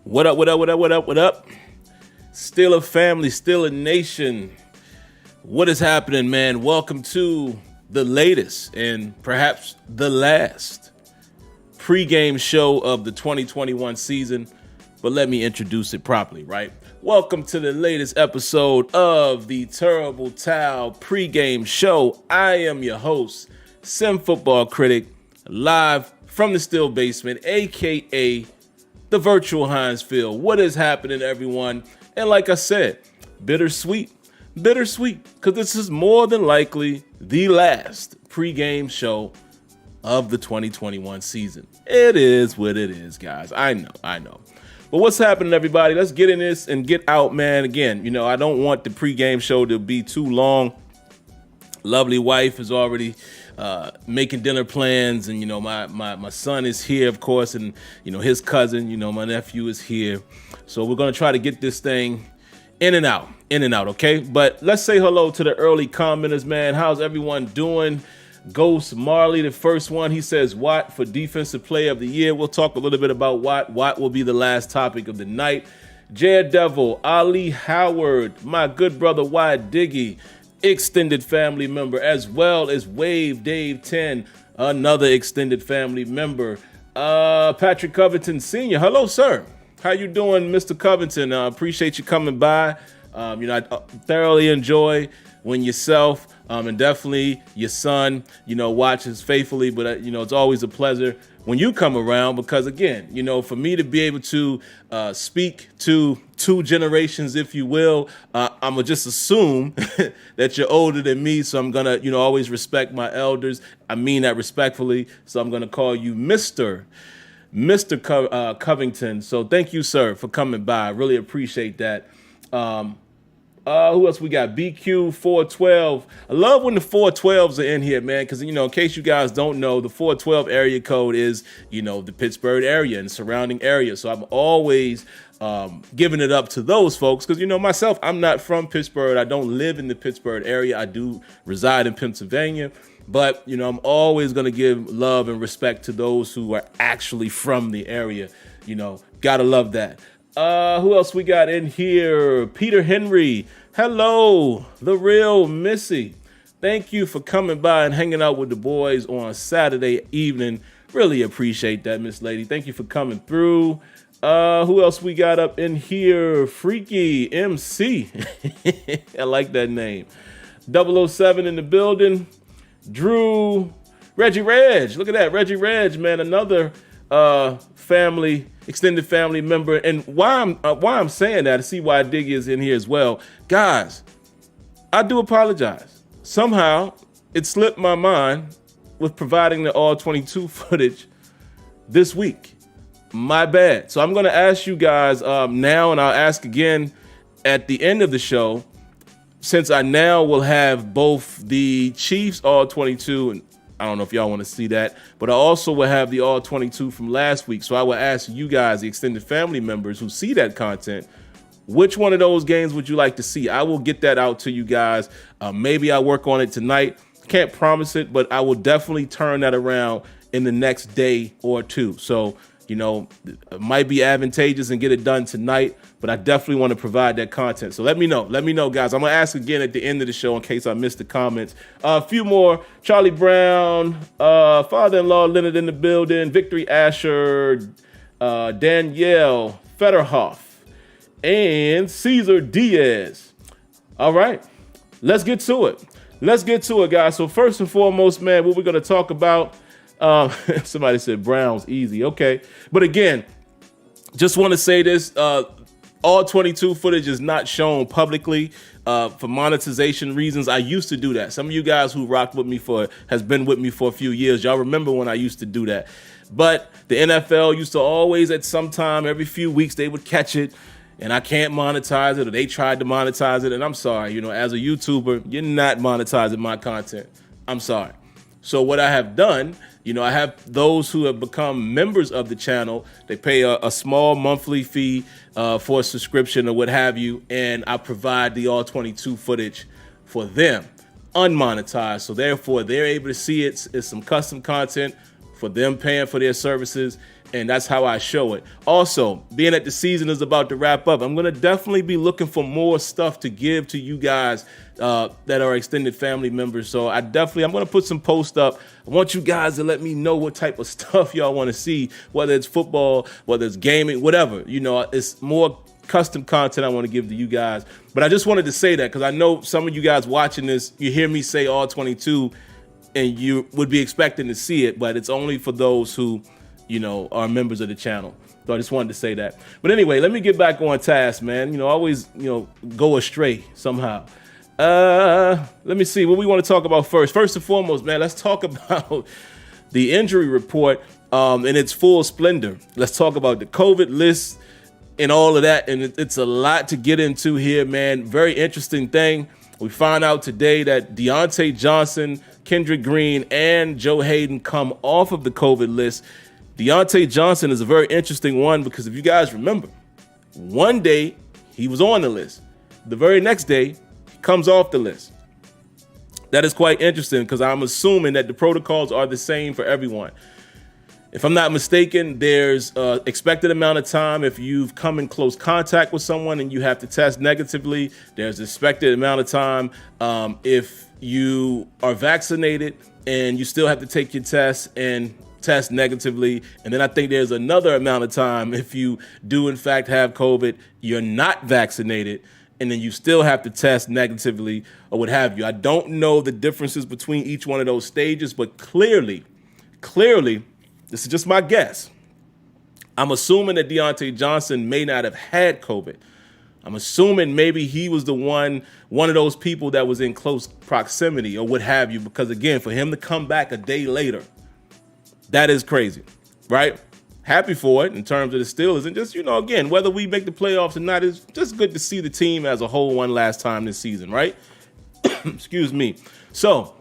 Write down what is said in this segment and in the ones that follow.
What up, what up, what up, what up, what up? Still a family, still a nation. What is happening, man? Welcome to the latest and perhaps the last pregame show of the 2021 season. But let me introduce it properly, right? Welcome to the latest episode of the Terrible Towel pregame show. I am your host, SimFBallCritic, live from the still basement, aka the virtual Heinz Field. What is happening, everyone? And like I said, bittersweet, because this is more than likely the last pregame show of the 2021 season. It is what it is, guys. I know. But what's happening, everybody? Let's get in this and get out, man. Again, I don't want the pregame show to be too long. Lovely wife is already making dinner plans, and my son is here, of course, and his cousin, my nephew is here. So we're gonna try to get this thing in and out, okay? But let's say hello to the early commenters, man. How's everyone doing? Ghost Marley, the first one, he says Watt for Defensive Player of the Year. We'll talk a little bit about Watt. Watt will be the last topic of the night. Devil, Ali Howard, my good brother Wyatt Diggy, extended family member, as well as Wave Dave 10, another extended family member. Patrick Covington Sr. Hello, sir. How you doing, Mr. Covington? Appreciate you coming by. I thoroughly enjoy when yourself and definitely your son, watches faithfully. But it's always a pleasure when you come around, because again, for me to be able to speak to two generations, if you will, I'm gonna just assume that you're older than me. So I'm gonna, always respect my elders. I mean that respectfully. So I'm gonna call you Mr. Covington. So thank you, sir, for coming by. I really appreciate that. Who else we got? BQ 412. I love when the 412s are in here, man, because, in case you guys don't know, the 412 area code is, the Pittsburgh area and surrounding area. So I'm always giving it up to those folks because, myself, I'm not from Pittsburgh. I don't live in the Pittsburgh area. I do reside in Pennsylvania. But, I'm always going to give love and respect to those who are actually from the area. Gotta love that. Who else we got in here? Peter Henry. Hello, the real Missy. Thank you for coming by and hanging out with the boys on Saturday evening. Really appreciate that, Miss Lady. Thank you for coming through. Who else we got up in here? Freaky MC. I like that name. 007 in the building. Drew. Reggie Reg. Look at that. Reggie Reg, man. Another extended family member. And why I'm saying that, I see why Diggy is in here as well. Guys, I do apologize. Somehow it slipped my mind with providing the all 22 footage this week. My bad. So I'm going to ask you guys now, and I'll ask again at the end of the show, since I now will have both the Chiefs all 22, and I don't know if y'all want to see that, but I also will have the all 22 from last week. So I will ask you guys, the extended family members who see that content, which one of those games would you like to see? I will get that out to you guys. Maybe I'll work on it tonight. Can't promise it, but I will definitely turn that around in the next day or two. So, it might be advantageous and get it done tonight, but I definitely want to provide that content. So let me know, guys. I'm going to ask again at the end of the show in case I missed the comments. A few more. Charlie Brown, father-in-law Leonard in the building, Victory Asher, Danielle Federhoff, and Cesar Diaz. All right, let's get to it, guys. So first and foremost, man, what we're going to talk about, somebody said Browns easy. Okay. But again, just want to say this, all 22 footage is not shown publicly for monetization reasons. I used to do that. Some of you guys who rocked with me has been with me for a few years. Y'all remember when I used to do that. But the NFL used to always, at some time, every few weeks, they would catch it and I can't monetize it, or they tried to monetize it. And I'm sorry, as a YouTuber, you're not monetizing my content. I'm sorry. So what I have done, I have those who have become members of the channel. They pay a small monthly fee for a subscription or what have you, and I provide the all 22 footage for them, unmonetized. So therefore, they're able to see it. It's some custom content for them paying for their services, And that's how I show it. Also, being that the season is about to wrap up, I'm going to definitely be looking for more stuff to give to you guys that are extended family members. So I'm going to put some posts up. I want you guys to let me know what type of stuff y'all want to see, whether it's football, whether it's gaming, whatever. It's more custom content I want to give to you guys. But I just wanted to say that because I know some of you guys watching this, you hear me say all 22 and you would be expecting to see it, but it's only for those who are members of the channel. So I just wanted to say that. But anyway, let me get back on task, man. Always, go astray somehow. Let me see what we want to talk about first. First and foremost, man, let's talk about the injury report in its full splendor. Let's talk about the COVID list and all of that. And it's a lot to get into here, man. Very interesting thing. We find out today that Deontay Johnson, Kendrick Green, and Joe Hayden come off of the COVID list. Deontay Johnson is a very interesting one because if you guys remember, one day he was on the list. The very next day, he comes off the list. That is quite interesting because I'm assuming that the protocols are the same for everyone. If I'm not mistaken, there's an expected amount of time if you've come in close contact with someone and you have to test negatively. There's an expected amount of time if you are vaccinated and you still have to take your test and test negatively. And then I think there's another amount of time if you do in fact have COVID, you're not vaccinated, and then you still have to test negatively or what have you. I don't know the differences between each one of those stages, but clearly, this is just my guess. I'm assuming that Deontay Johnson may not have had COVID. I'm assuming maybe he was one of those people that was in close proximity or what have you, because again, for him to come back a day later, that is crazy, right? Happy for it in terms of the Steelers. And just, again, whether we make the playoffs or not, it's just good to see the team as a whole one last time this season, right? Excuse me. So,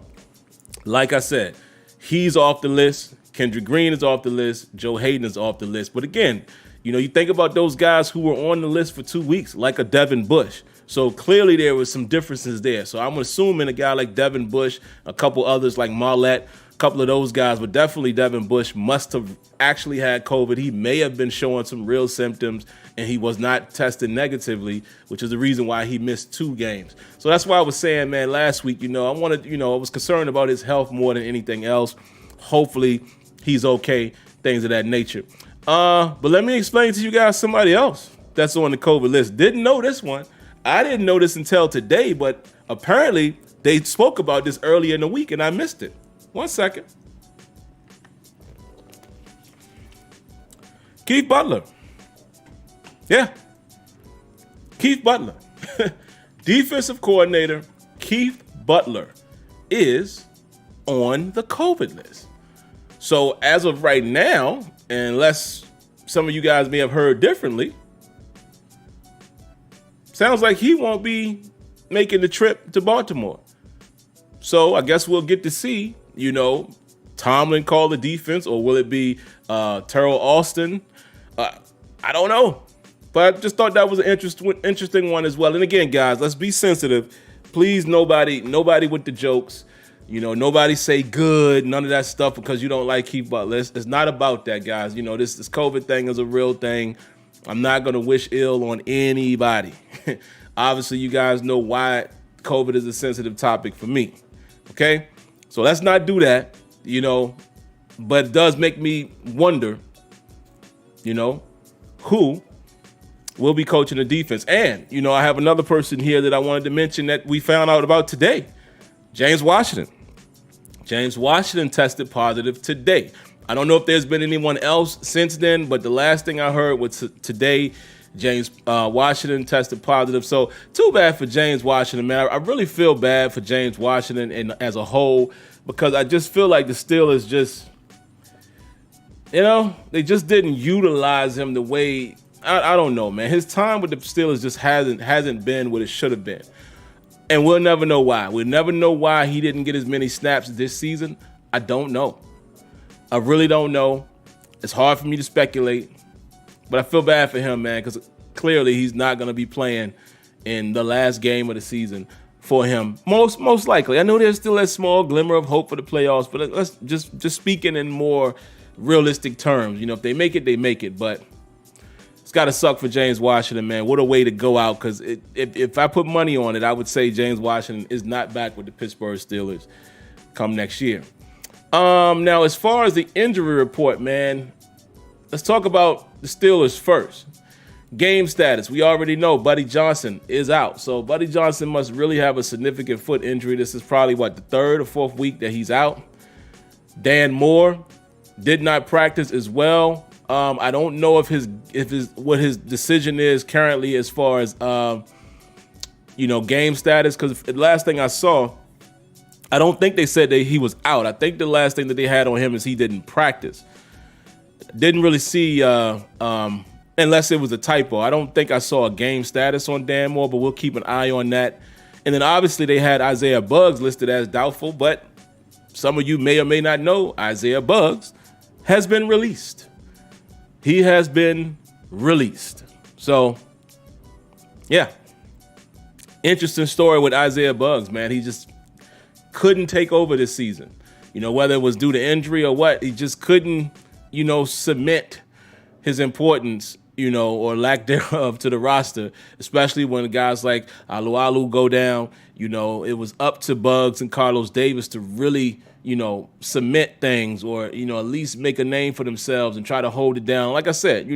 like I said, he's off the list. Kendrick Green is off the list. Joe Hayden is off the list. But again, you think about those guys who were on the list for 2 weeks, like a Devin Bush. So clearly there was some differences there. So I'm assuming a guy like Devin Bush, a couple others like Marlette, a couple of those guys, but definitely Devin Bush must have actually had COVID. He may have been showing some real symptoms and he was not tested negatively, which is the reason why he missed 2 games. So that's why I was saying, man, last week, I was concerned about his health more than anything else. Hopefully he's okay, things of that nature. But let me explain to you guys somebody else that's on the COVID list. Didn't know this one. I didn't know this until today, but apparently they spoke about this earlier in the week and I missed it. 1 second. Keith Butler. Yeah. Keith Butler. Defensive coordinator Keith Butler is on the COVID list. So as of right now, unless some of you guys may have heard differently, sounds like he won't be making the trip to Baltimore. So I guess we'll get to see, Tomlin call the defense, or will it be Terrell Austin? I don't know. But I just thought that was an interesting one as well. And again, guys, let's be sensitive. Please, nobody with the jokes. Nobody say good, none of that stuff because you don't like Keith Butler. It's not about that, guys. This COVID thing is a real thing. I'm not going to wish ill on anybody. Obviously, you guys know why COVID is a sensitive topic for me. Okay? So let's not do that, but it does make me wonder, who will be coaching the defense. And, I have another person here that I wanted to mention that we found out about today. James Washington. James Washington tested positive today. I don't know if there's been anyone else since then, but the last thing I heard was today, James Washington tested positive. So too bad for James Washington, man. I really feel bad for James Washington and as a whole, because I just feel like the Steelers just, they just didn't utilize him the way, I don't know, man. His time with the Steelers just hasn't been what it should have been. And we'll never know why. We'll never know why he didn't get as many snaps this season. I don't know. I really don't know. It's hard for me to speculate. But I feel bad for him, man, because clearly he's not going to be playing in the last game of the season for him. Most likely. I know there's still a small glimmer of hope for the playoffs, but let's just speaking in more realistic terms. If they make it, they make it. But it's got to suck for James Washington, man. What a way to go out, because if I put money on it, I would say James Washington is not back with the Pittsburgh Steelers come next year. Now, as far as the injury report, man, let's talk about the Steelers first. Game status. We already know Buddy Johnson is out. So Buddy Johnson must really have a significant foot injury. This is probably, the third or fourth week that he's out. Dan Moore did not practice as well. I don't know what his decision is currently as far as game status, because the last thing I saw, I don't think they said that he was out. I think the last thing that they had on him is he didn't practice. Didn't really see unless it was a typo. I don't think I saw a game status on Dan Moore, but we'll keep an eye on that. And then obviously they had Isaiah Buggs listed as doubtful, but some of you may or may not know Isaiah Buggs has been released. He has been released. So, yeah. Interesting story with Isaiah Buggs, man. He just couldn't take over this season. Whether it was due to injury or what, he just couldn't, submit his importance, or lack thereof to the roster, especially when guys like Alu go down. It was up to Buggs and Carlos Davis to really, submit things, or, at least make a name for themselves and try to hold it down. Like I said,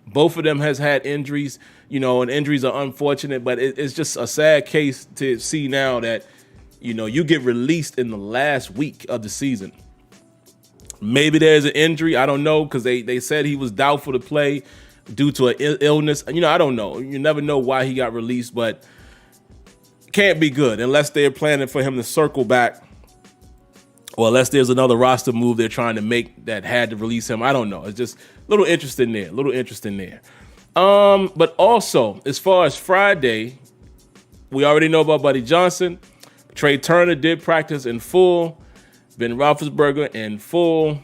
both of them has had injuries, and injuries are unfortunate, but it's just a sad case to see now that, you get released in the last week of the season. Maybe there's an injury. I don't know, because they said he was doubtful to play due to an illness. I don't know. You never know why he got released, but can't be good unless they're planning for him to circle back, or unless there's another roster move they're trying to make that had to release him. I don't know. It's just a little interesting there. But also, as far as Friday, we already know about Buddy Johnson. Trey Turner did practice in full. Ben Roethlisberger in full.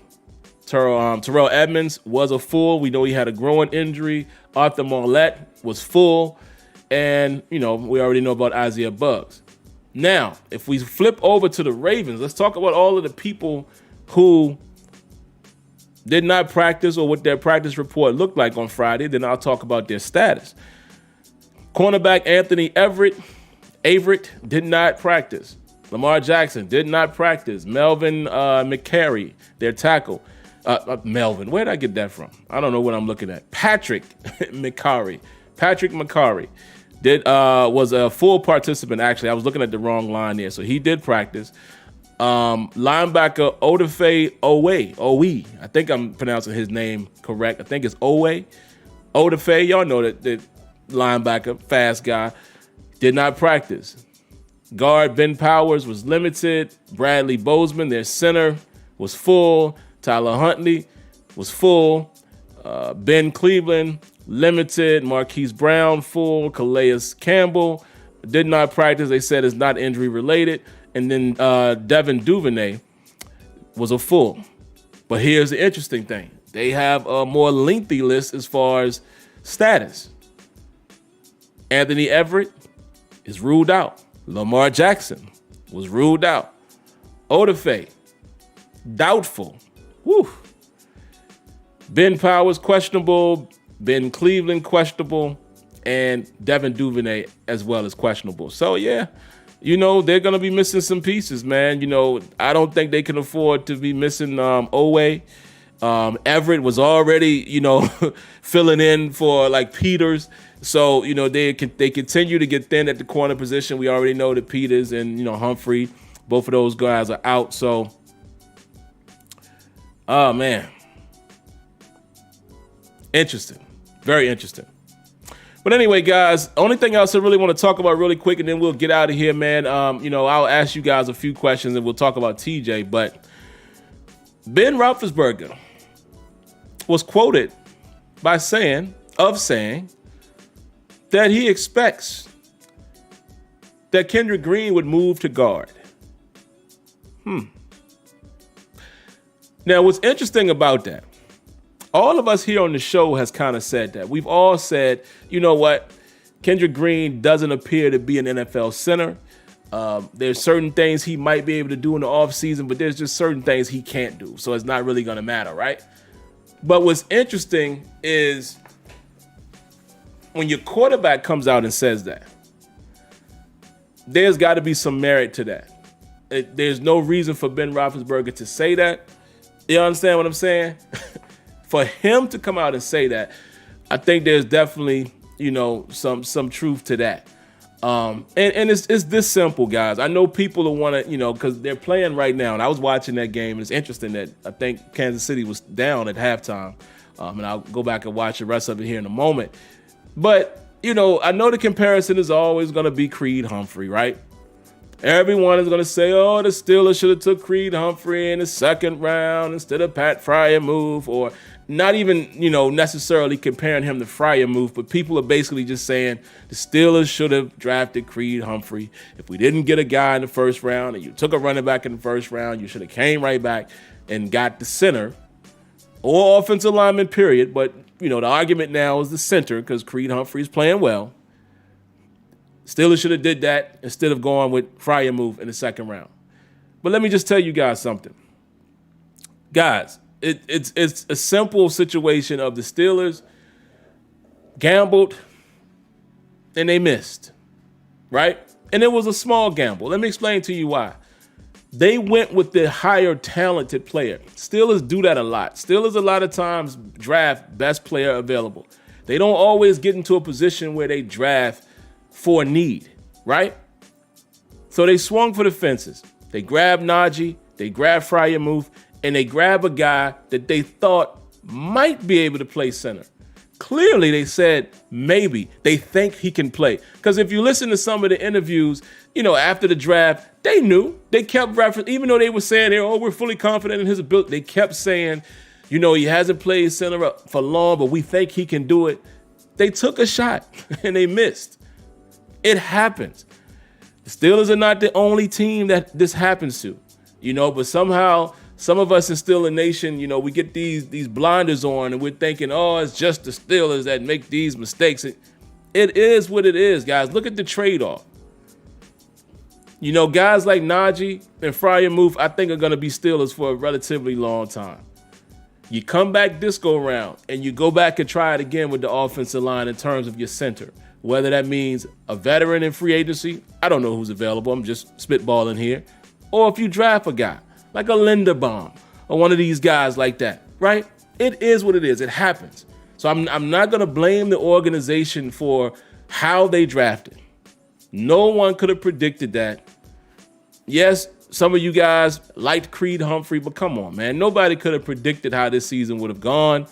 Terrell Edmonds was a full. We know he had a growing injury. Arthur Marlette was full. And, we already know about Isaiah Buggs. Now, if we flip over to the Ravens, let's talk about all of the people who did not practice or what their practice report looked like on Friday. Then I'll talk about their status. Cornerback Anthony Averett did not practice. Lamar Jackson did not practice. Melvin McCary, their tackle. Melvin, where did I get that from? I don't know what I'm looking at. Patrick McCary was a full participant, actually. I was looking at the wrong line there. So he did practice. Linebacker Odafe Owe. I think I'm pronouncing his name correct. I think it's Owe. Odafe, y'all know that linebacker, fast guy, did not practice. Guard Ben Powers was limited. Bradley Bozeman, their center, was full. Tyler Huntley was full. Ben Cleveland, limited. Marquise Brown, full. Calais Campbell did not practice. They said it's not injury related. And then Devin Duvernay was a full. But here's the interesting thing. They have a more lengthy list as far as status. Anthony Everett is ruled out. Lamar Jackson was ruled out. Odafe, doubtful. Woo. Ben Powers, questionable. Ben Cleveland, questionable. And Devin Duvernay as well as questionable. So, yeah, they're going to be missing some pieces, man. I don't think they can afford to be missing Owe. Everett was already, filling in for like Peters. So, they continue to get thin at the corner position. We already know that Peters and, Humphrey, both of those guys are out. So, oh, man. Interesting. Very interesting. But anyway, guys, only thing else I really want to talk about really quick, and then we'll get out of here, man. I'll ask you guys a few questions, and we'll talk about TJ. But Ben Roethlisberger was quoted by saying that he expects that Kendrick Green would move to guard. Now, what's interesting about that, all of us here on the show has kind of said that. We've all said, you know what? Kendrick Green doesn't appear to be an NFL center. There's certain things he might be able to do in the offseason, but there's just certain things he can't do. So it's not really going to matter, right? But what's interesting is when your quarterback comes out and says that, there's got to be some merit to that. There's no reason for Ben Roethlisberger to say that. You understand what I'm saying? For him to come out and say that, I think there's definitely, some truth to that. And it's this simple, guys. I know people will want to, because they're playing right now. And I was watching that game. And it's interesting that I think Kansas City was down at halftime. And I'll go back and watch the rest of it here in a moment. But, I know the comparison is always going to be Creed Humphrey, right? Everyone is going to say, oh, the Steelers should have took Creed Humphrey in the second round instead of Pat Freiermuth, or not even, necessarily comparing him to Freiermuth, but people are basically just saying the Steelers should have drafted Creed Humphrey. If we didn't get a guy in the first round and you took a running back in the first round, you should have came right back and got the center or offensive lineman, period. But, the argument now is the center because Creed Humphrey is playing well. Steelers should have did that instead of going with Freiermuth in the second round. But let me just tell you guys something. Guys, it's a simple situation of the Steelers gambled and they missed, right? And it was a small gamble. Let me explain to you why. They went with the higher talented player. Steelers do that a lot. Steelers a lot of times draft best player available. They don't always get into a position where they draft for need, right? So they swung for the fences. They grabbed Najee, they grabbed Freiermuth, and they grab a guy that they thought might be able to play center. Clearly, they said maybe. They think he can play. Because if you listen to some of the interviews, after the draft, they knew. They kept referencing, even though they were saying, we're fully confident in his ability. They kept saying, he hasn't played center for long, but we think he can do it. They took a shot, and they missed. It happens. The Steelers are not the only team that this happens to, but somehow some of us in Steeler Nation, we get these blinders on and we're thinking, it's just the Steelers that make these mistakes. It is what it is, guys. Look at the trade-off. Guys like Najee and Freiermuth, I think are going to be Steelers for a relatively long time. You come back this go round and you go back and try it again with the offensive line in terms of your center. Whether that means a veteran in free agency, I don't know who's available. I'm just spitballing here. Or if you draft a guy like a Linderbaum or one of these guys like that, right? It is what it is. It happens. So I'm not going to blame the organization for how they drafted. No one could have predicted that. Yes, some of you guys liked Creed Humphrey, but come on, man. Nobody could have predicted how this season would have gone.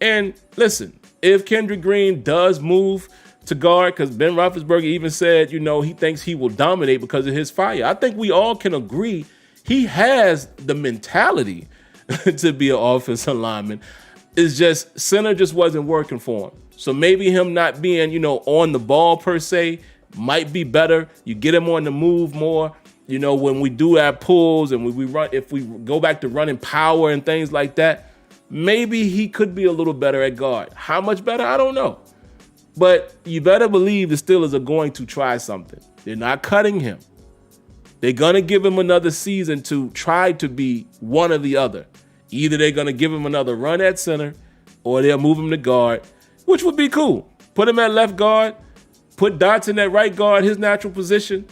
And listen, if Kendrick Green does move to guard, because Ben Roethlisberger even said, he thinks he will dominate because of his fire. I think we all can agree he has the mentality to be an offensive lineman. It's just center just wasn't working for him. So maybe him not being, on the ball per se might be better. You get him on the move more. When we do our pulls and we run, if we go back to running power and things like that, maybe he could be a little better at guard. How much better? I don't know. But you better believe the Steelers are going to try something. They're not cutting him. They're going to give him another season to try to be one or the other. Either they're going to give him another run at center or they'll move him to guard, which would be cool. Put him at left guard, put Dotson at right guard, his natural position.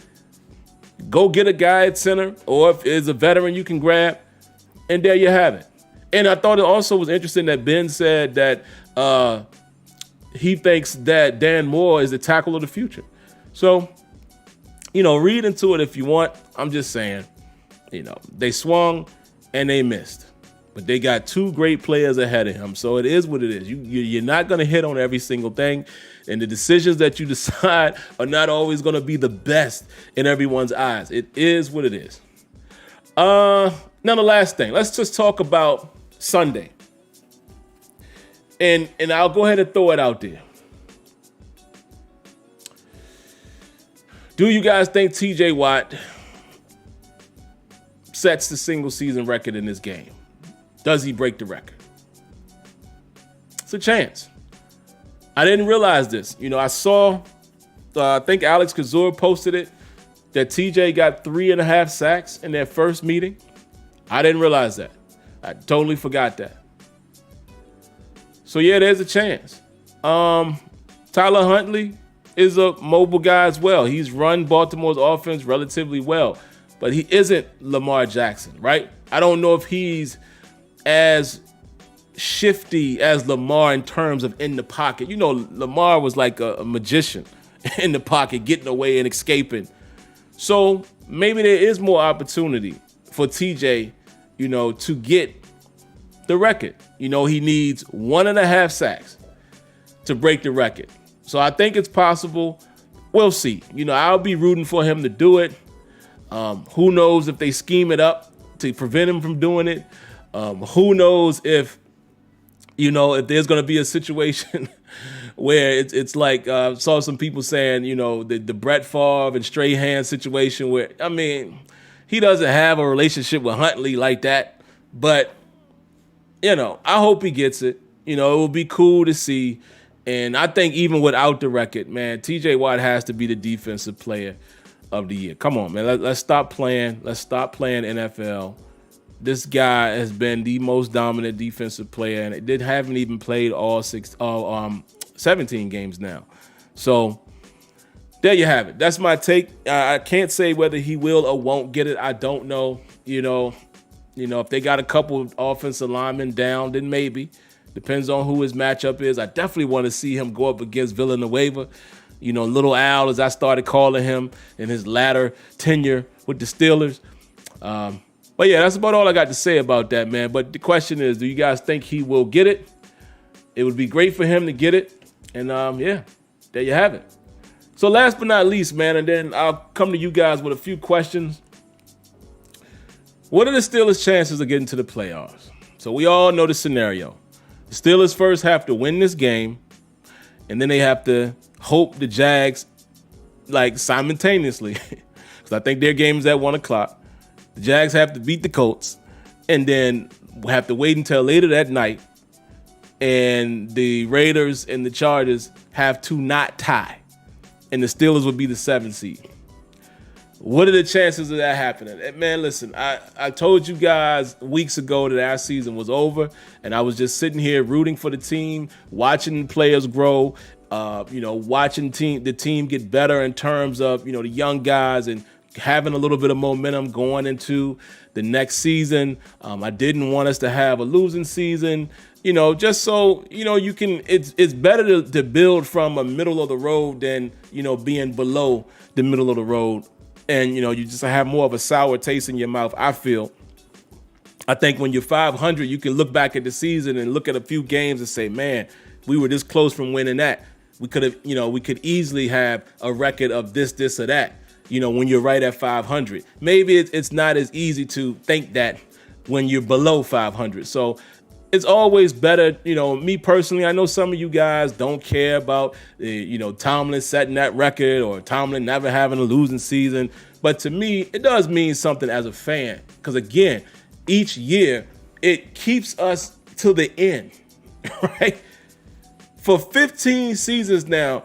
Go get a guy at center, or if it's a veteran you can grab, and there you have it. And I thought it also was interesting that Ben said that he thinks that Dan Moore is the tackle of the future. So, read into it if you want. I'm just saying, they swung and they missed. But they got two great players ahead of him. So it is what it is. You're not going to hit on every single thing. And the decisions that you decide are not always going to be the best in everyone's eyes. It is what it is. Now, the last thing. Let's just talk about Sunday. And I'll go ahead and throw it out there. Do you guys think TJ Watt sets the single season record in this game? Does he break the record? It's a chance. I didn't realize this. I saw, I think Alex Kazur posted it, that TJ got 3.5 sacks in their first meeting. I didn't realize that. I totally forgot that. So yeah, there's a chance. Tyler Huntley is a mobile guy as well. He's run Baltimore's offense relatively well, but he isn't Lamar Jackson, right? I don't know if he's as shifty as Lamar in terms of in the pocket. You know, Lamar was like a magician in the pocket, getting away and escaping. So maybe there is more opportunity for TJ, to get the record. He needs 1.5 sacks to break the record. So I think it's possible. We'll see. I'll be rooting for him to do it. Who knows if they scheme it up to prevent him from doing it? Who knows if there's going to be a situation where it's like saw some people saying, the Brett Favre and Strahan situation where, he doesn't have a relationship with Huntley like that. But, I hope he gets it. It will be cool to see. And I think even without the record, man, TJ Watt has to be the defensive player of the year. Come on, man. Let's stop playing. Let's stop playing NFL. This guy has been the most dominant defensive player, and it haven't even played all 17 games now. So there you have it. That's my take. I can't say whether he will or won't get it. I don't know. If they got a couple of offensive linemen down, then maybe. Depends on who his matchup is. I definitely want to see him go up against Villanueva. Little Al, as I started calling him in his latter tenure with the Steelers. But yeah, that's about all I got to say about that, man. But the question is, do you guys think he will get it? It would be great for him to get it. And yeah, there you have it. So last but not least, man, and then I'll come to you guys with a few questions. What are the Steelers' chances of getting to the playoffs? So we all know the scenario. The Steelers first have to win this game, and then they have to hope the Jags, simultaneously, because I think their game is at 1 o'clock. The Jags have to beat the Colts, and then have to wait until later that night, and the Raiders and the Chargers have to not tie, and the Steelers would be the 7th seed. What are the chances of that happening? Man, listen, I told you guys weeks ago that our season was over, and I was just sitting here rooting for the team, watching the players grow, watching the team get better in terms of, the young guys and having a little bit of momentum going into the next season. I didn't want us to have a losing season, just so, you can, it's better to build from a middle of the road than, being below the middle of the road. And, you just have more of a sour taste in your mouth, I feel. I think when you're 500, you can look back at the season and look at a few games and say, man, we were this close from winning that. We could have, we could easily have a record of this, or that, when you're right at 500. Maybe it's not as easy to think that when you're below 500. So it's always better, me personally, I know some of you guys don't care about, Tomlin setting that record or Tomlin never having a losing season. But to me, it does mean something as a fan. Because again, each year, it keeps us to the end, right? For 15 seasons now,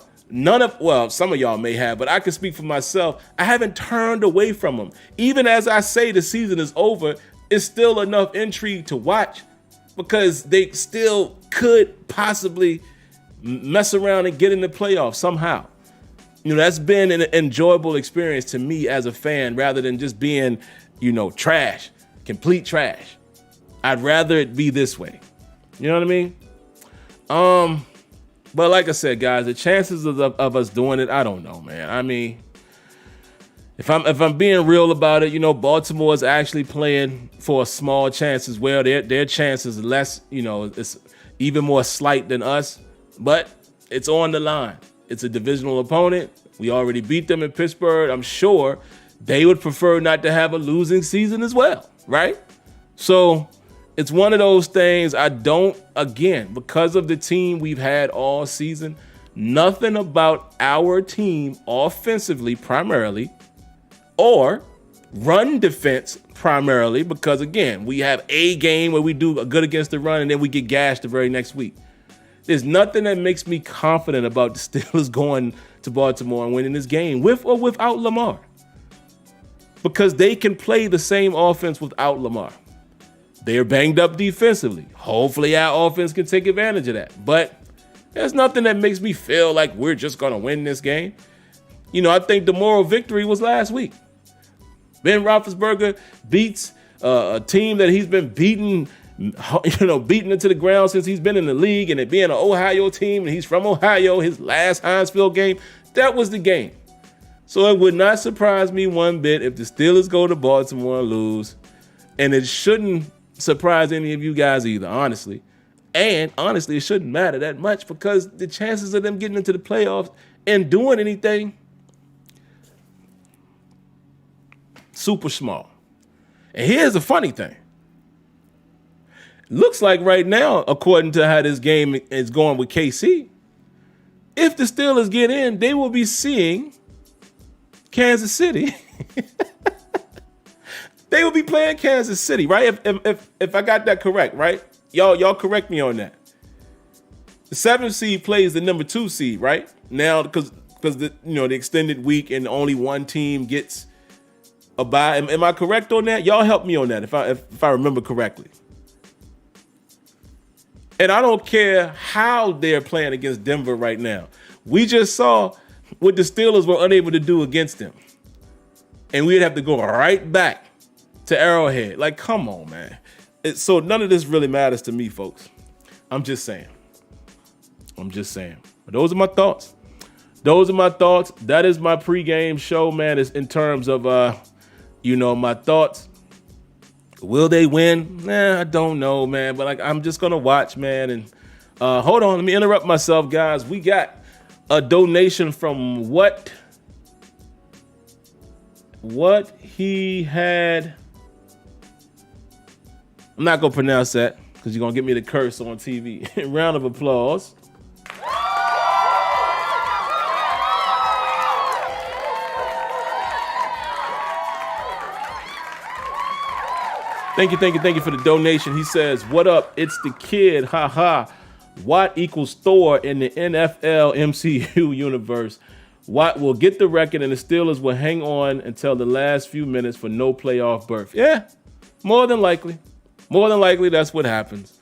some of y'all may have, but I can speak for myself. I haven't turned away from them. Even as I say the season is over, it's still enough intrigue to watch, because they still could possibly mess around and get in the playoffs somehow. That's been an enjoyable experience to me as a fan, rather than just being, trash, complete trash. I'd rather it be this way. You know what I mean? But like I said, guys, the chances of us doing it, I don't know, man. If I'm being real about it, Baltimore is actually playing for a small chance as well. Their chance is less, it's even more slight than us, but it's on the line. It's a divisional opponent. We already beat them in Pittsburgh. I'm sure they would prefer not to have a losing season as well, right? So it's one of those things because of the team we've had all season, nothing about our team offensively primarily, or run defense primarily, because again, we have a game where we do good against the run and then we get gashed the very next week. There's nothing that makes me confident about the Steelers going to Baltimore and winning this game with or without Lamar, because they can play the same offense without Lamar. They're banged up defensively. Hopefully our offense can take advantage of that. But there's nothing that makes me feel like we're just going to win this game. I think the moral victory was last week. Ben Roethlisberger beats a team that he's been beating into the ground since he's been in the league, and it being an Ohio team, and he's from Ohio, his last Heinz Field game, that was the game. So it would not surprise me one bit if the Steelers go to Baltimore and lose, and it shouldn't surprise any of you guys either, honestly. And honestly, it shouldn't matter that much because the chances of them getting into the playoffs and doing anything, super small. And here's the funny thing. Looks like right now, according to how this game is going with KC, if the Steelers get in, they will be seeing Kansas City. They will be playing Kansas City, right? If I got that correct, right? Y'all correct me on that. The 7th seed plays the number 2 seed, right? Now, because the extended week and only one team gets a bye. Am I correct on that? Y'all help me on that if I remember correctly. And I don't care how they're playing against Denver right now. We just saw what the Steelers were unable to do against them. And we'd have to go right back to Arrowhead. Like, come on, man. So none of this really matters to me, folks. I'm just saying. But those are my thoughts. That is my pregame show, man. It's in terms of, my thoughts. Will they win? I don't know, man. But I'm just going to watch, man. And hold on. Let me interrupt myself, guys. We got a donation from what he had. I'm not going to pronounce that because you're going to get me to curse on TV. Round of applause. Thank you for the donation. He says, "What up? It's the kid. Haha. Watt equals Thor in the NFL MCU universe. Watt will get the record and the Steelers will hang on until the last few minutes for no playoff berth." Yeah, more than likely. That's what happens.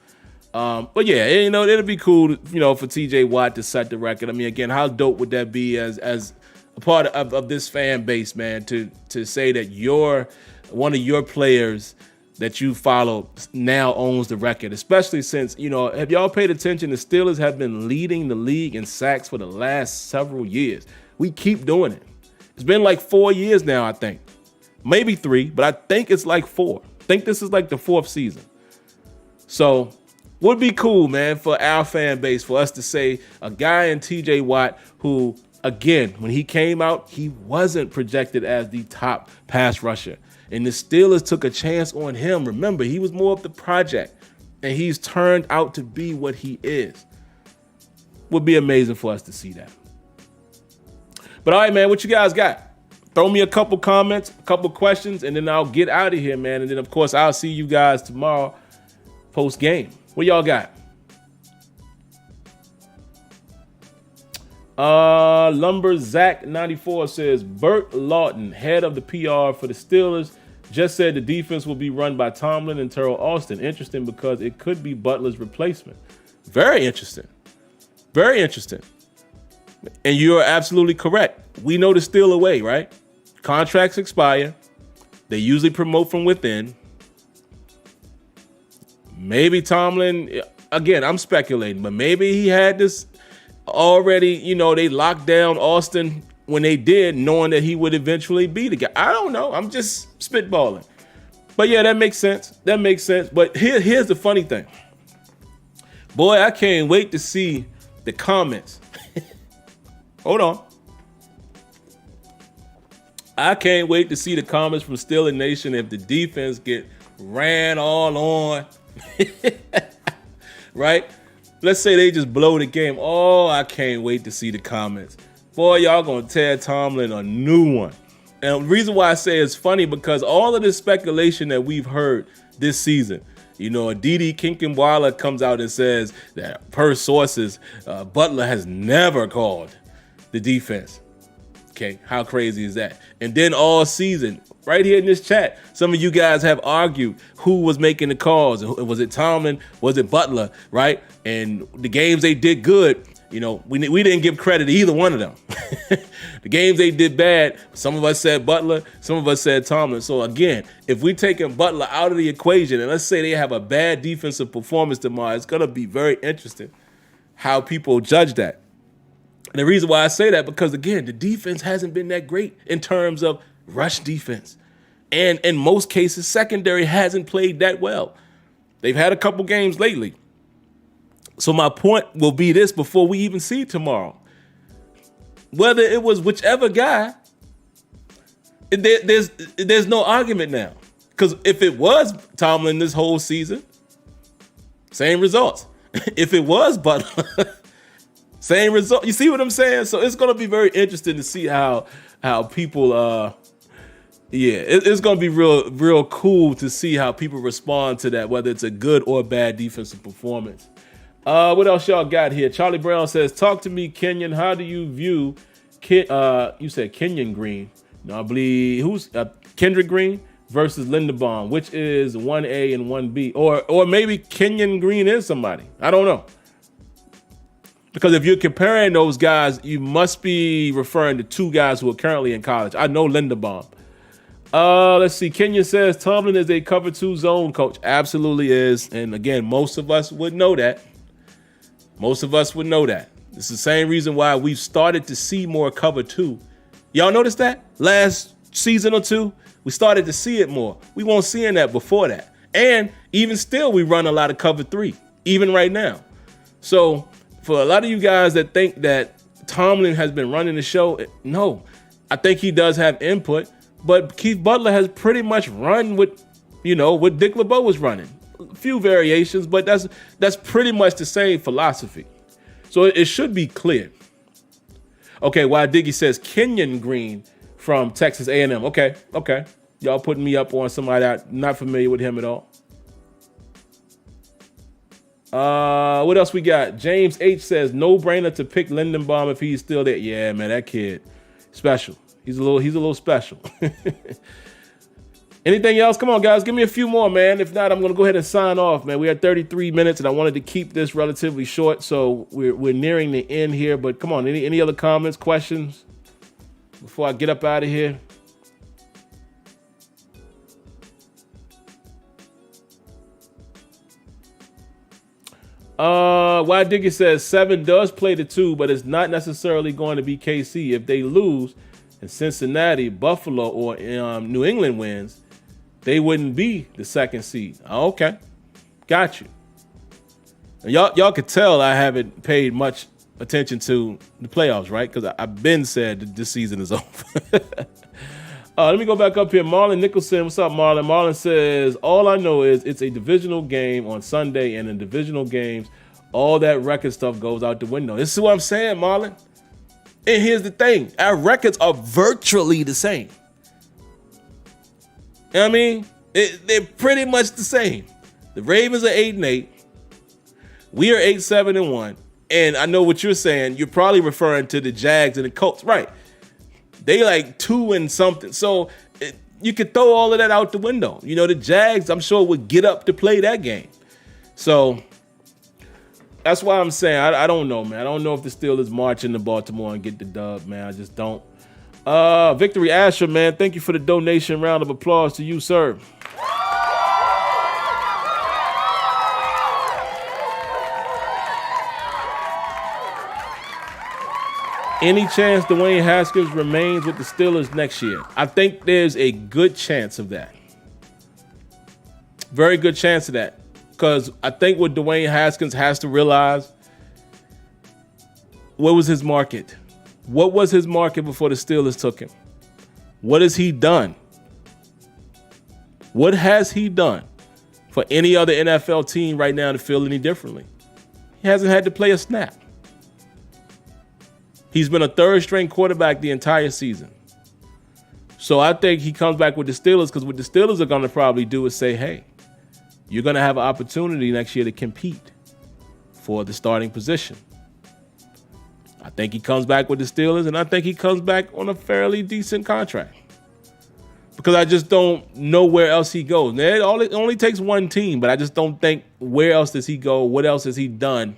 But yeah, it'll be cool, for TJ Watt to set the record. I mean, again, how dope would that be as a part of this fan base, man, to say that one of your players that you follow now owns the record, especially since, have y'all paid attention? The Steelers have been leading the league in sacks for the last several years. We keep doing it. It's been like 4 years now, I think. Maybe 3, but I think it's like 4. I think this is like the 4th season. So would be cool, man, for our fan base, for us to say a guy in TJ Watt who, again, when he came out, he wasn't projected as the top pass rusher. And the Steelers took a chance on him. Remember, he was more of the project, and he's turned out to be what he is. Would be amazing for us to see that. But all right, man, what you guys got? Throw me a couple comments, a couple questions, and then I'll get out of here, man. And then, of course, I'll see you guys tomorrow post-game. What y'all got? Lumberzach94 says, Burt Lawton, head of the PR for the Steelers, just said the defense will be run by Tomlin and Terrell Austin. Interesting because it could be Butler's replacement. Very interesting. Very interesting. And you're absolutely correct. We know the Steel away, right? Contracts expire. They usually promote from within. Maybe Tomlin, again, I'm speculating, but maybe he had this already, they locked down Austin when they did, knowing that he would eventually be the guy. I don't know. I'm just spitballing. But yeah, that makes sense. But here's the funny thing. Boy, I can't wait to see the comments. Hold on. I can't wait to see the comments from Steeler Nation if the defense get ran all on. Right? Let's say they just blow the game. Oh, I can't wait to see the comments. Boy, y'all gonna tear Tomlin a new one. And the reason why I say it's funny because all of this speculation that we've heard this season, Aditi Kinkenwala comes out and says that per sources, Butler has never called the defense. Okay, how crazy is that? And then all season, right here in this chat, some of you guys have argued who was making the calls. Was it Tomlin? Was it Butler? Right? And the games they did good, we didn't give credit to either one of them. The games they did bad, some of us said Butler, some of us said Tomlin. So again, if we taking Butler out of the equation, and let's say they have a bad defensive performance tomorrow, it's going to be very interesting how people judge that. And the reason why I say that, because again, the defense hasn't been that great in terms of rush defense. And in most cases, secondary hasn't played that well. They've had a couple games lately. So my point will be this before we even see tomorrow. Whether it was whichever guy, there's no argument now. Because if it was Tomlin this whole season, same results. If it was Butler, same result. You see what I'm saying? So it's going to be very interesting to see how people, it's going to be real cool to see how people respond to that, whether it's a good or bad defensive performance. What else y'all got here? Charlie Brown says, talk to me, Kenyon. How do you view, you said Kenyon Green. No, I believe, who's Kendrick Green versus Linderbaum, which is 1A and 1B. Or maybe Kenyon Green is somebody. I don't know. Because if you're comparing those guys, you must be referring to two guys who are currently in college. I know Linderbaum. Let's see. Kenyon says, Tomlin is a cover 2 zone coach. Absolutely is. And again, most of us would know that. Most of us would know that. It's the same reason why we've started to see more cover 2. Y'all notice that? Last season or two, we started to see it more. We weren't seeing that before that. And even still, we run a lot of cover 3, even right now. So for a lot of you guys that think that Tomlin has been running the show, no. I think he does have input, but Keith Butler has pretty much run with, what Dick LeBeau was running. A few variations, but that's pretty much the same philosophy. So it should be clear. Okay, while Diggy says Kenyon Green from Texas A&M. Okay. Y'all putting me up on somebody I'm not familiar with him at all. What else we got? James H says, no brainer to pick Linderbaum if he's still there. Yeah, man, that kid, special. He's a little special. Anything else? Come on, guys. Give me a few more, man. If not, I'm going to go ahead and sign off, man. We had 33 minutes, and I wanted to keep this relatively short, so we're nearing the end here. But come on, any other comments, questions before I get up out of here? Why Diggy says 7 does play the 2, but it's not necessarily going to be KC. If they lose and Cincinnati, Buffalo, or New England wins, they wouldn't be the 2nd seed. Okay, got you. And y'all could tell I haven't paid much attention to the playoffs, right? Because I've been said that this season is over. Let me go back up here. Marlon Nicholson, what's up, Marlon? Marlon says, all I know is it's a divisional game on Sunday, and in divisional games, all that record stuff goes out the window. This is what I'm saying, Marlon. And here's the thing. Our records are virtually the same. You know what I mean? They're pretty much the same. The Ravens are 8-8. We are 8-7-1. And I know what you're saying. You're probably referring to the Jags and the Colts. Right. They like 2 and something. So you could throw all of that out the window. The Jags, I'm sure, would get up to play that game. So that's why I'm saying I don't know, man. I don't know if the Steelers march into Baltimore and get the dub, man. I just don't. Victory Asher, man, thank you for the donation. Round of applause to you, sir. Any chance Dwayne Haskins remains with the Steelers next year? I think there's a good chance of that. Very good chance of that. Because I think what Dwayne Haskins has to realize, what was his market? What was his market before the Steelers took him? What has he done? What has he done for any other NFL team right now to feel any differently? He hasn't had to play a snap. He's been a third-string quarterback the entire season. So I think he comes back with the Steelers, because what the Steelers are going to probably do is say, hey, you're going to have an opportunity next year to compete for the starting position. I think he comes back with the Steelers, and I think he comes back on a fairly decent contract. Because I just don't know where else he goes. It only takes one team, but I just don't think where else does he go? What else has he done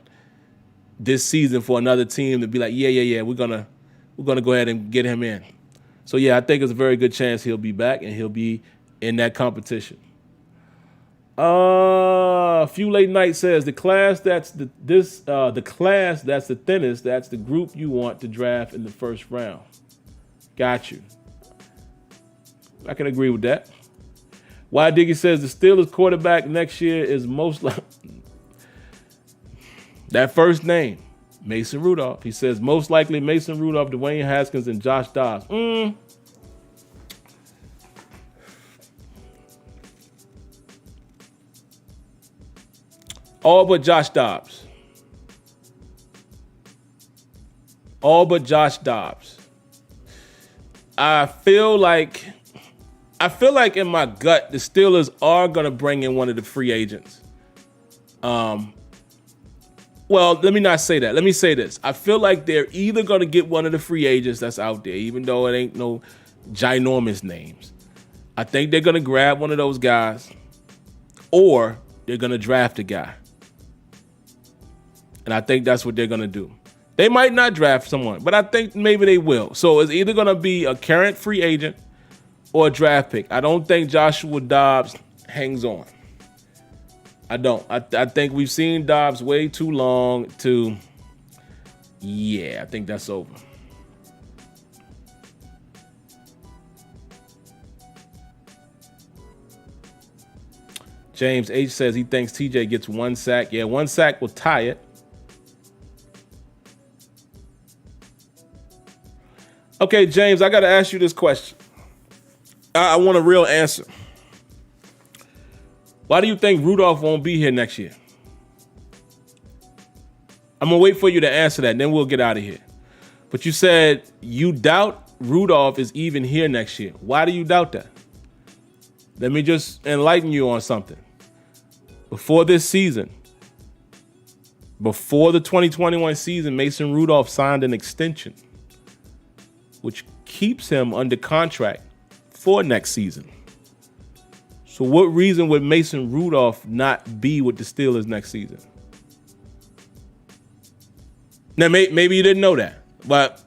this season for another team to be like, yeah, we're gonna go ahead and get him in. So yeah, I think there's a very good chance he'll be back and he'll be in that competition. A few late night says the class that's the class that's the thinnest, that's the group you want to draft in the first round. Got you. I can agree with that. Why Diggy says the Steelers quarterback next year is most likely that first name, Mason Rudolph. He says most likely Mason Rudolph, Dwayne Haskins, and Josh Dobbs. All but Josh Dobbs. All but Josh Dobbs. I feel like in my gut, the Steelers are going to bring in one of the free agents. Well, let me not say that. Let me say this. I feel like they're either going to get one of the free agents that's out there, even though it ain't no ginormous names. I think they're going to grab one of those guys, or they're going to draft a guy. And I think that's what they're going to do. They might not draft someone, but I think maybe they will. So it's either going to be a current free agent or a draft pick. I don't think Joshua Dobbs hangs on. I don't. I think we've seen Dobbs way too long to, I think that's over. James H. says he thinks TJ gets one sack. Yeah, one sack will tie it. Okay, James, I got to ask you this question. I want a real answer. Why do you think Rudolph won't be here next year? I'm going to wait for you to answer that, and then we'll get out of here. But you said you doubt Rudolph is even here next year. Why do you doubt that? Let me just enlighten you on something. Before this season, before the 2021 season, Mason Rudolph signed an extension, which keeps him under contract for next season. So what reason would Mason Rudolph not be with the Steelers next season? Now, maybe you didn't know that, but,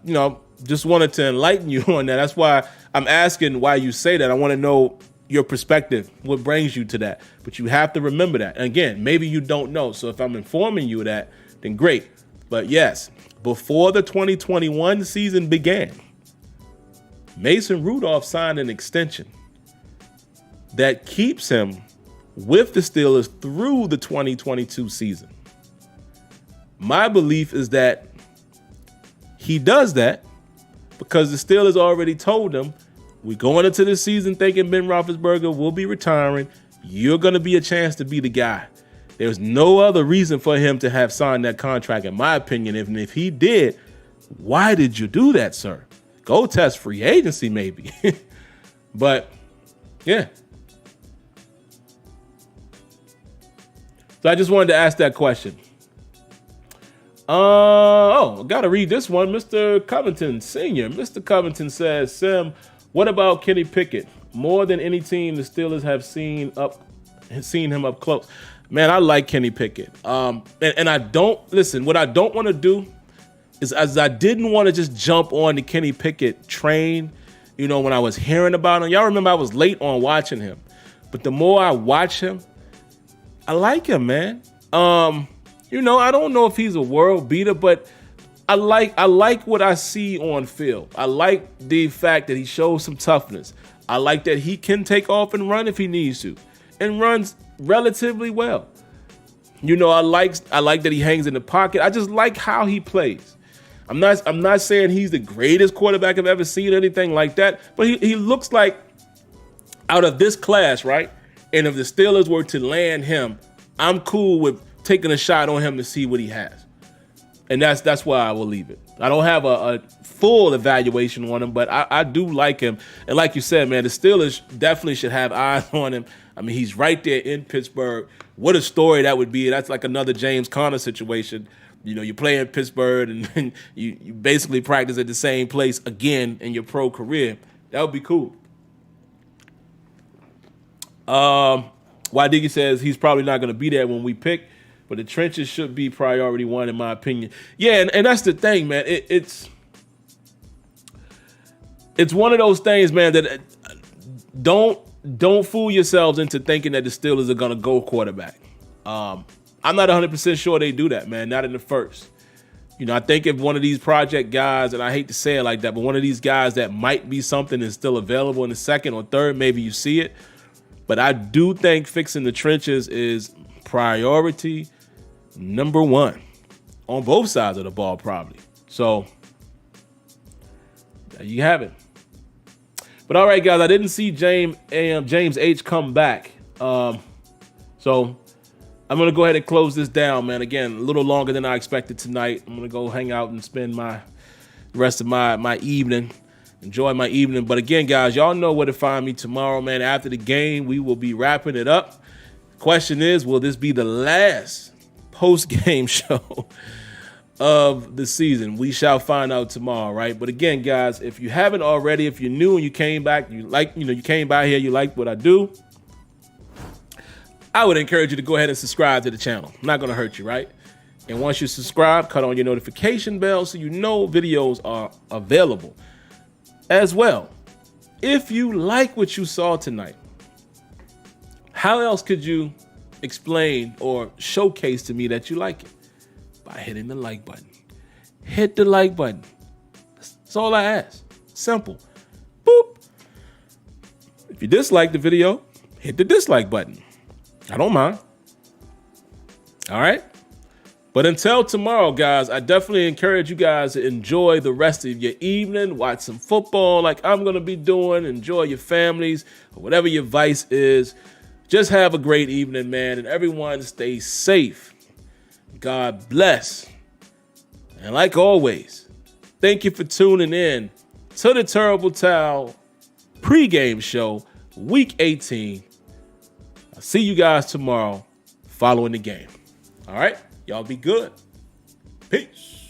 just wanted to enlighten you on that. That's why I'm asking why you say that. I want to know your perspective, what brings you to that. But you have to remember that. And again, maybe you don't know. So if I'm informing you of that, then great. But yes, before the 2021 season began, Mason Rudolph signed an extension that keeps him with the Steelers through the 2022 season. My belief is that he does that because the Steelers already told him, we're going into this season thinking Ben Roethlisberger will be retiring. You're going to be a chance to be the guy. There's no other reason for him to have signed that contract, in my opinion. And if he did, why did you do that, sir? Go test free agency, maybe. But, yeah. So I just wanted to ask that question. I got to read this one. Mr. Covington Sr. Mr. Covington says, Sim, what about Kenny Pickett? More than any team, the Steelers have seen him up close. Man, I like Kenny Pickett. And I don't, listen, what I don't want to do is, as I didn't want to just jump on the Kenny Pickett train, when I was hearing about him. Y'all remember I was late on watching him. But the more I watch him, I like him, man. I don't know if he's a world beater, but I like what I see on field. I like the fact that he shows some toughness. I like that he can take off and run if he needs to, and runs relatively well. I like that he hangs in the pocket. I just like how he plays. I'm not saying he's the greatest quarterback I've ever seen or anything like that, but he looks like out of this class, right? And if the Steelers were to land him, I'm cool with taking a shot on him to see what he has. And that's why I will leave it. I don't have a full evaluation on him, but I do like him. And like you said, man, the Steelers definitely should have eyes on him. I mean, he's right there in Pittsburgh. What a story that would be. That's like another James Conner situation. You play in Pittsburgh and you basically practice at the same place again in your pro career. That would be cool. Diggy says he's probably not going to be there when we pick, but the trenches should be priority one in my opinion. Yeah, and that's the thing, man. It's one of those things, man, that don't fool yourselves into thinking that the Steelers are going to go quarterback. I'm not 100% sure they do that, man. Not in the first. I think if one of these project guys, and I hate to say it like that, but one of these guys that might be something is still available in the second or third, maybe you see it. But I do think fixing the trenches is priority number one on both sides of the ball, probably. So there you have it. But all right, guys, I didn't see James H come back. So I'm going to go ahead and close this down, man. Again, a little longer than I expected tonight. I'm going to go hang out and spend the rest of my evening. Enjoy my evening. But again, guys, y'all know where to find me tomorrow, man. After the game, we will be wrapping it up. Question is, will this be the last post-game show of the season? We shall find out tomorrow, right? But again, guys, if you haven't already, if you're new and you came back, you came by here, you like what I do, I would encourage you to go ahead and subscribe to the channel. Not going to hurt you, right? And once you subscribe, cut on your notification bell so you know videos are available. As well, if you like what you saw tonight, how else could you explain or showcase to me that you like it? By hitting the like button. Hit the like button. That's all I ask. Simple. Boop. If you dislike the video, hit the dislike button. I don't mind. All right? But until tomorrow, guys, I definitely encourage you guys to enjoy the rest of your evening. Watch some football like I'm going to be doing. Enjoy your families, or whatever your vice is. Just have a great evening, man. And everyone stay safe. God bless. And like always, thank you for tuning in to the Terrible Towel pregame show, week 18. I'll see you guys tomorrow following the game. All right? Y'all be good. Peace.